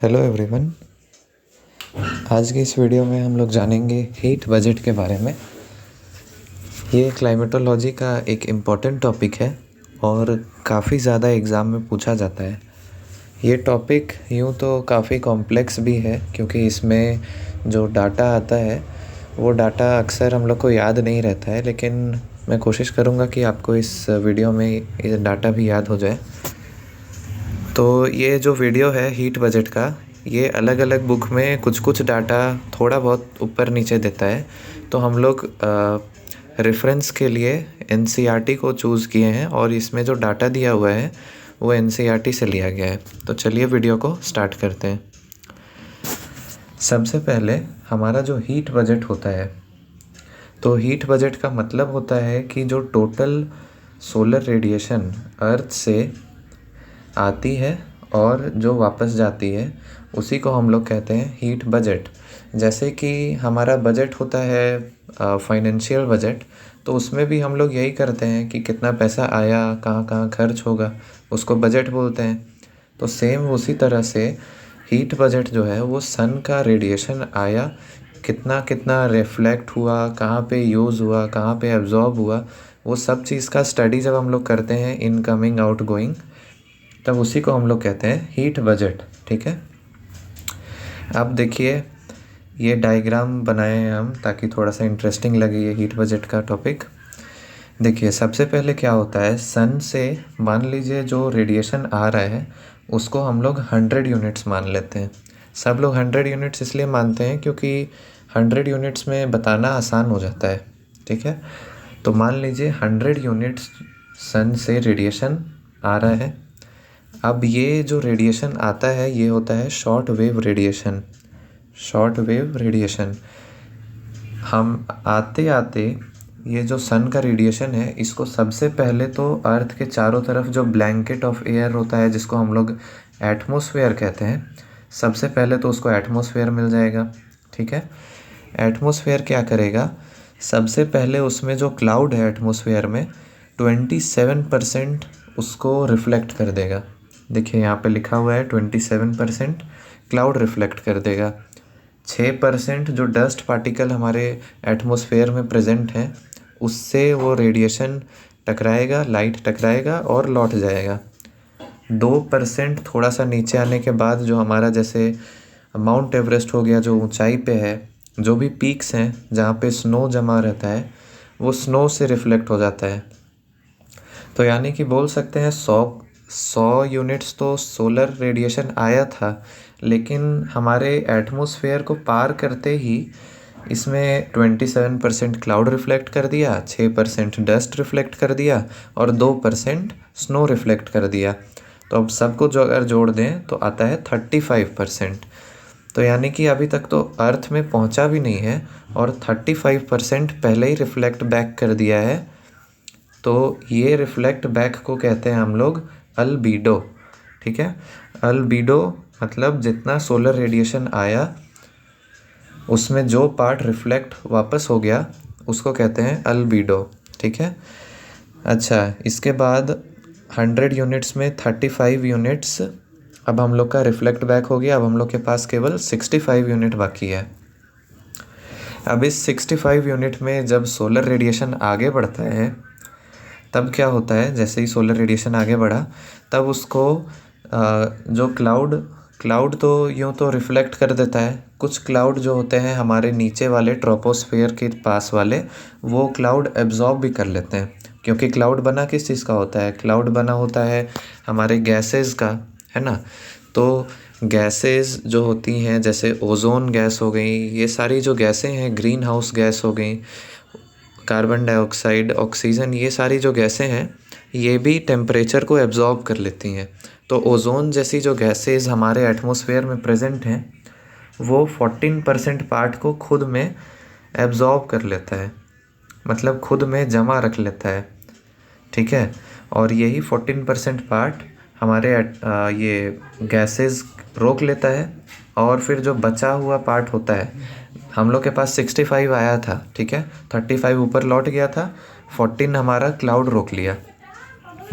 Hello everyone. आज की इस वीडियो में हम लोग जानेंगे हीट बजट के बारे में। ये क्लाइमेटोलॉजी का एक इम्पॉर्टेंट टॉपिक है और काफ़ी ज़्यादा एग्ज़ाम में पूछा जाता है। ये टॉपिक यूँ तो काफ़ी कॉम्प्लेक्स भी है क्योंकि इसमें जो डाटा आता है वो डाटा अक्सर हम लोग को याद नहीं रहता है, लेकिन मैं कोशिश करूँगा कि आपको इस वीडियो में ये डाटा भी याद हो जाए। तो ये जो वीडियो है हीट बजट का, ये अलग अलग बुक में कुछ कुछ डाटा थोड़ा बहुत ऊपर नीचे देता है, तो हम लोग रेफरेंस के लिए एनसीईआरटी को चूज़ किए हैं और इसमें जो डाटा दिया हुआ है वो एनसीईआरटी से लिया गया है। तो चलिए वीडियो को स्टार्ट करते हैं। सबसे पहले हमारा जो हीट बजट होता है, तो हीट बजट का मतलब होता है कि जो टोटल सोलर रेडिएशन अर्थ से आती है और जो वापस जाती है उसी को हम लोग कहते हैं हीट बजट। जैसे कि हमारा बजट होता है फाइनेंशियल बजट, तो उसमें भी हम लोग यही करते हैं कि कितना पैसा आया, कहाँ कहाँ खर्च होगा, उसको बजट बोलते हैं। तो सेम उसी तरह से हीट बजट जो है वो सन का रेडिएशन आया, कितना कितना रिफ्लेक्ट हुआ, कहाँ पे यूज़ हुआ, कहाँ पे एब्जॉर्ब हुआ, वो सब चीज़ का स्टडी जब हम लोग करते हैं इनकमिंग आउट गोइंग, तब उसी को हम लोग कहते हैं हीट बजट। ठीक है, अब देखिए ये डायग्राम बनाए हैं हम ताकि थोड़ा सा इंटरेस्टिंग लगे ये हीट बजट का टॉपिक। देखिए सबसे पहले क्या होता है, सन से मान लीजिए जो रेडिएशन आ रहा है उसको हम लोग 100 यूनिट्स मान लेते हैं। सब लोग 100 यूनिट्स इसलिए मानते हैं क्योंकि 100 यूनिट्स में बताना आसान हो जाता है। ठीक है, तो मान लीजिए 100 यूनिट्स सन से रेडिएशन आ रहा है। अब ये जो रेडिएशन आता है ये होता है short wave radiation. Short wave radiation हम आते आते ये जो सन का रेडिएशन है इसको सबसे पहले तो अर्थ के चारों तरफ जो ब्लैंकेट ऑफ एयर होता है जिसको हम लोग एटमॉस्फेयर कहते हैं, सबसे पहले तो उसको एटमॉस्फेयर मिल जाएगा। ठीक है, एटमॉस्फेयर क्या करेगा, सबसे पहले उसमें जो क्लाउड है एटमॉस्फेयर में 27% उसको रिफ्लेक्ट कर देगा। देखिए यहाँ पे लिखा हुआ है 27% क्लाउड रिफ्लेक्ट कर देगा। 6% जो डस्ट पार्टिकल हमारे एटमॉस्फेयर में प्रेजेंट हैं उससे वो रेडिएशन टकराएगा, लाइट टकराएगा और लौट जाएगा। 2% थोड़ा सा नीचे आने के बाद जो हमारा जैसे माउंट एवरेस्ट हो गया जो ऊंचाई पे है, जो भी पीक्स हैं जहाँ पे स्नो जमा रहता है वो स्नो से रिफ्लेक्ट हो जाता है। तो यानी कि बोल सकते हैं 100 यूनिट्स तो सोलर रेडिएशन आया था, लेकिन हमारे एटमॉस्फेयर को पार करते ही इसमें 27% क्लाउड रिफ्लेक्ट कर दिया, 6% डस्ट रिफ्लेक्ट कर दिया और 2% स्नो रिफ्लेक्ट कर दिया। तो अब सबको जो अगर जोड़ दें तो आता है 35%। तो यानी कि अभी तक तो अर्थ में पहुंचा भी नहीं है और 35% पहले ही रिफ्लेक्ट बैक कर दिया है। तो ये रिफ्लेक्ट बैक को कहते हैं हम लोग अल्बीडो। ठीक है, अल्बीडो मतलब जितना सोलर रेडिएशन आया उसमें जो पार्ट रिफ्लेक्ट वापस हो गया उसको कहते हैं अल्बीडो। ठीक है, अच्छा इसके बाद 100 यूनिट्स में 35 यूनिट्स अब हम लोग का रिफ्लेक्ट बैक हो गया। अब हम लोग के पास केवल 65 यूनिट बाकी है। अब इस 65 यूनिट में जब सोलर रेडिएशन आगे बढ़ता है तब क्या होता है, जैसे ही सोलर रेडिएशन आगे बढ़ा तब उसको जो क्लाउड तो यूँ तो रिफ्लेक्ट कर देता है। कुछ क्लाउड जो होते हैं हमारे नीचे वाले ट्रोपोस्फेयर के पास वाले, वो क्लाउड एब्जॉर्ब भी कर लेते हैं। क्योंकि क्लाउड बना किस चीज़ का होता है, क्लाउड बना होता है हमारे गैसेस का, है ना। तो गैसेस जो होती हैं जैसे ओजोन गैस हो गई, ये सारी जो गैसें हैं, ग्रीन हाउस गैस हो गई, कार्बन डाइऑक्साइड, ऑक्सीजन, ये सारी जो गैसें हैं ये भी टेम्परेचर को एब्जॉर्ब कर लेती हैं। तो ओजोन जैसी जो गैसेस हमारे एटमॉस्फेयर में प्रेजेंट हैं वो 14% पार्ट को खुद में एब्जॉर्ब कर लेता है, मतलब खुद में जमा रख लेता है। ठीक है, और यही 14% पार्ट हमारे ये गैसेस रोक लेता है और फिर जो बचा हुआ पार्ट होता है, हम लोग के पास 65 आया था, ठीक है, 35 ऊपर लौट गया था, 14 हमारा क्लाउड रोक लिया,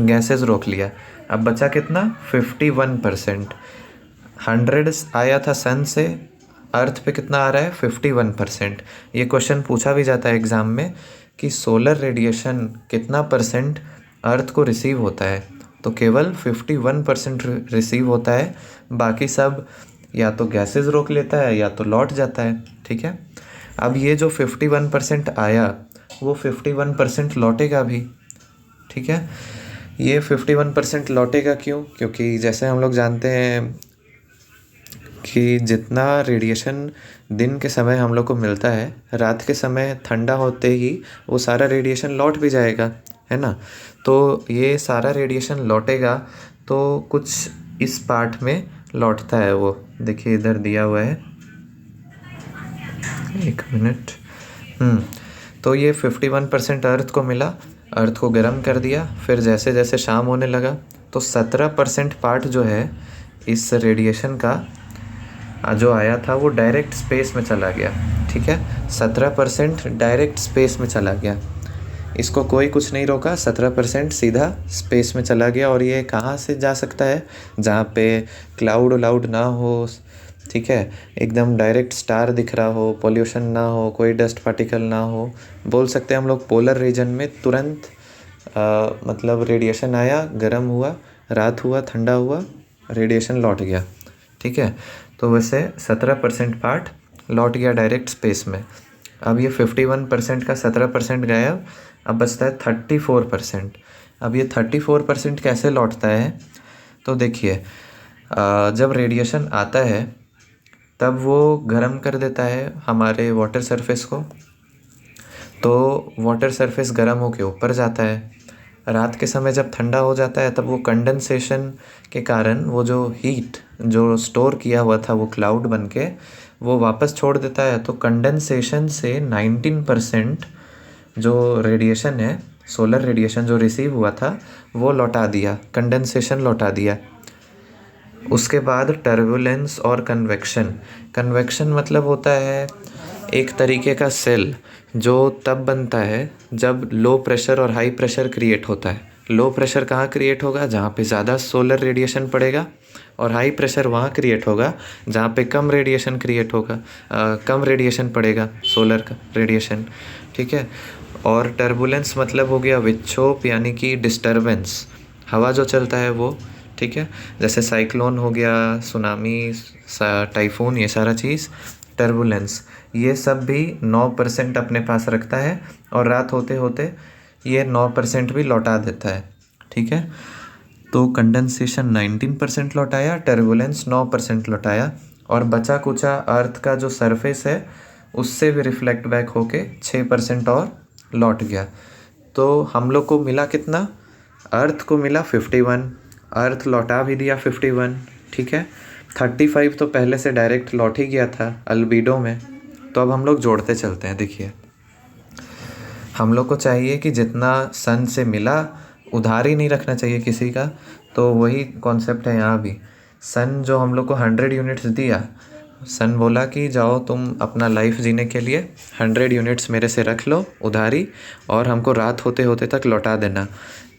गैसेस रोक लिया। अब बचा कितना, 51%। 100 आया था सन से, अर्थ पे कितना आ रहा है 51%। ये क्वेश्चन पूछा भी जाता है एग्ज़ाम में कि सोलर रेडिएशन कितना परसेंट अर्थ को रिसीव होता है, तो केवल 51% रिसीव होता है, बाकी सब या तो गैसेस रोक लेता है या तो लौट जाता है। ठीक है, अब ये जो 51% आया वो 51% लौटेगा भी। ठीक है, ये 51% लौटेगा क्यों? क्योंकि जैसे हम लोग जानते हैं कि जितना रेडिएशन दिन के समय हम लोग को मिलता है, रात के समय ठंडा होते ही वो सारा रेडिएशन लौट भी जाएगा, है ना। तो ये सारा रेडिएशन लौटेगा, तो कुछ इस पार्ट में लौटता है। वो देखिए इधर दिया हुआ है, एक मिनट। तो ये 51% अर्थ को मिला, अर्थ को गर्म कर दिया, फिर जैसे जैसे शाम होने लगा तो 17% पार्ट जो है इस रेडिएशन का जो आया था वो डायरेक्ट स्पेस में चला गया। ठीक है, 17% डायरेक्ट स्पेस में चला गया, इसको कोई कुछ नहीं रोका, 17% सीधा स्पेस में चला गया। और ये कहाँ से जा सकता है? जहाँ पे क्लाउड व्लाउड ना हो, ठीक है, एकदम डायरेक्ट स्टार दिख रहा हो, पोल्यूशन ना हो, कोई डस्ट पार्टिकल ना हो, बोल सकते हैं हम लोग पोलर रीजन में तुरंत मतलब रेडिएशन आया, गर्म हुआ, रात हुआ, ठंडा हुआ, रेडिएशन लौट गया। ठीक है, तो वैसे 17% पार्ट लौट गया डायरेक्ट स्पेस में। अब ये 51% का 17% गायब, अब बचता है 34%। अब ये 34% कैसे लौटता है? तो देखिए, जब रेडिएशन आता है तब वो गर्म कर देता है हमारे वाटर सरफेस को, तो वाटर सरफेस गर्म होके ऊपर जाता है। रात के समय जब ठंडा हो जाता है तब वो कंडेंसेशन के कारण वो जो हीट जो स्टोर किया हुआ था वो क्लाउड बन के वो वापस छोड़ देता है। तो कंडेंसेशन से 19% जो रेडिएशन है, सोलर रेडिएशन जो रिसीव हुआ था वो लौटा दिया, कंडेंसेशन लौटा दिया। उसके बाद टर्बुलेंस और कन्वेक्शन। कन्वेक्शन मतलब होता है एक तरीके का सेल जो तब बनता है जब लो प्रेशर और हाई प्रेशर क्रिएट होता है। लो प्रेशर कहाँ क्रिएट होगा? जहाँ पे ज़्यादा सोलर रेडिएशन पड़ेगा, और हाई प्रेशर वहाँ क्रिएट होगा जहाँ पे कम रेडिएशन क्रिएट होगा, कम रेडिएशन पड़ेगा, सोलर का रेडिएशन। ठीक है, और टर्बुलेंस मतलब हो गया विक्षोभ, यानी कि डिस्टर्बेंस, हवा जो चलता है वो। ठीक है, जैसे साइक्लोन हो गया, सुनामी, टाइफून, ये सारा चीज़ टर्बुलेंस। ये सब भी 9% अपने पास रखता है, और रात होते होते ये 9% भी लौटा देता है। ठीक है, तो कंडेंसेशन 19% लौटाया, टर्बुलेंस 9% लौटाया, और बचा कुचा अर्थ का जो सरफेस है उससे भी रिफ्लेक्ट बैक होके 6% और लौट गया। तो हम लोग को मिला कितना? अर्थ को मिला 51, अर्थ लौटा भी दिया 51। ठीक है, 35 तो पहले से डायरेक्ट लौट ही गया था अल्बीडो में। तो अब हम लोग जोड़ते चलते हैं। देखिए, हम लोग को चाहिए कि जितना सन से मिला उधार ही नहीं रखना चाहिए किसी का, तो वही कॉन्सेप्ट है यहाँ भी। सन जो हम लोग को 100 यूनिट्स दिया, सन बोला कि जाओ तुम अपना लाइफ जीने के लिए 100 यूनिट्स मेरे से रख लो उधारी, और हमको रात होते होते तक लौटा देना।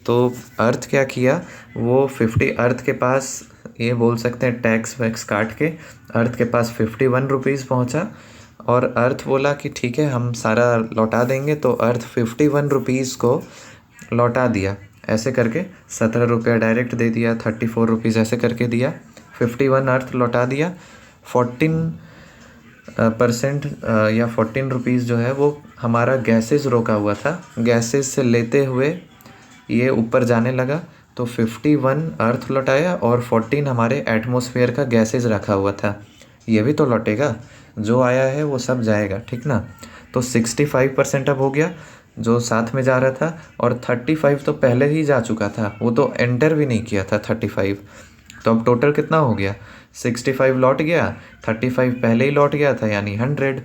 तो अर्थ क्या किया, वो 50, अर्थ के पास ये बोल सकते हैं टैक्स वैक्स काट के अर्थ के पास 51 रुपीज़ पहुँचा, और अर्थ बोला कि ठीक है हम सारा लौटा देंगे। तो अर्थ 51 रुपीज़ को लौटा दिया, ऐसे करके 17 रुपया डायरेक्ट दे दिया, 34 रुपीज़ ऐसे करके दिया, 51 अर्थ लौटा दिया। 14% या 14 रुपीज़ जो है वो हमारा गैसेस रोका हुआ था, गैसेस से लेते हुए ये ऊपर जाने लगा। तो 51 अर्थ लौटाया और 14 हमारे एटमॉस्फेयर का गैसेस रखा हुआ था, ये भी तो लौटेगा, जो आया है वो सब जाएगा। ठीक ना, तो 65% अब हो गया जो साथ में जा रहा था, और 35 तो पहले ही जा चुका था, वो तो एंटर भी नहीं किया था 35। तो अब टोटल कितना हो गया? 65 लौट गया, 35 पहले ही लौट गया था, यानी 100।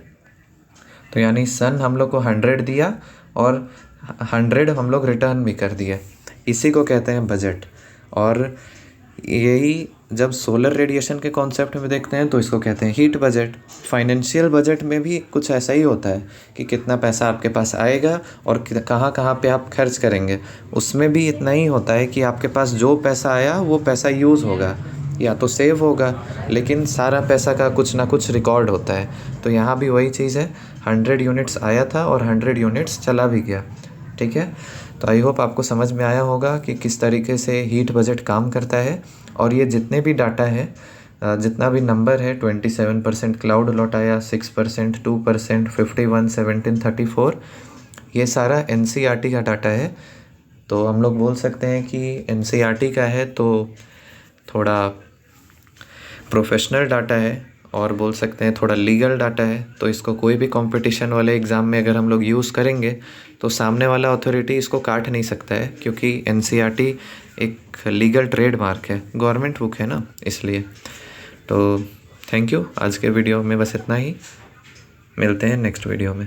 तो यानी सन हम लोग को 100 दिया और 100 हम लोग रिटर्न भी कर दिए। इसी को कहते हैं बजट। और यही जब सोलर रेडिएशन के कॉन्सेप्ट में देखते हैं तो इसको कहते हैं हीट बजट। फाइनेंशियल बजट में भी कुछ ऐसा ही होता है कि कितना पैसा आपके पास आएगा और कहाँ कहाँ पे आप खर्च करेंगे। उसमें भी इतना ही होता है कि आपके पास जो पैसा आया वो पैसा यूज़ होगा, या तो सेव होगा, लेकिन सारा पैसा का कुछ ना कुछ रिकॉर्ड होता है। तो यहाँ भी वही चीज़ है, 100 यूनिट्स आया था और 100 यूनिट्स चला भी गया। ठीक है, तो आई होप आपको समझ में आया होगा कि किस तरीके से हीट बजट काम करता है। और ये जितने भी डाटा है, जितना भी नंबर है, 27% क्लाउड लौटाया, 6%, 2%, 51, 17, 34, ये सारा NCERT का डाटा है। तो हम लोग बोल सकते हैं कि NCERT का है तो थोड़ा प्रोफेशनल डाटा है, और बोल सकते हैं थोड़ा लीगल डाटा है। तो इसको कोई भी कंपटीशन वाले एग्ज़ाम में अगर हम लोग यूज़ करेंगे तो सामने वाला अथॉरिटी इसको काट नहीं सकता है, क्योंकि NCERT एक लीगल ट्रेडमार्क है, गवर्नमेंट बुक है ना, इसलिए। तो थैंक यू, आज के वीडियो में बस इतना ही। मिलते हैं नेक्स्ट वीडियो में।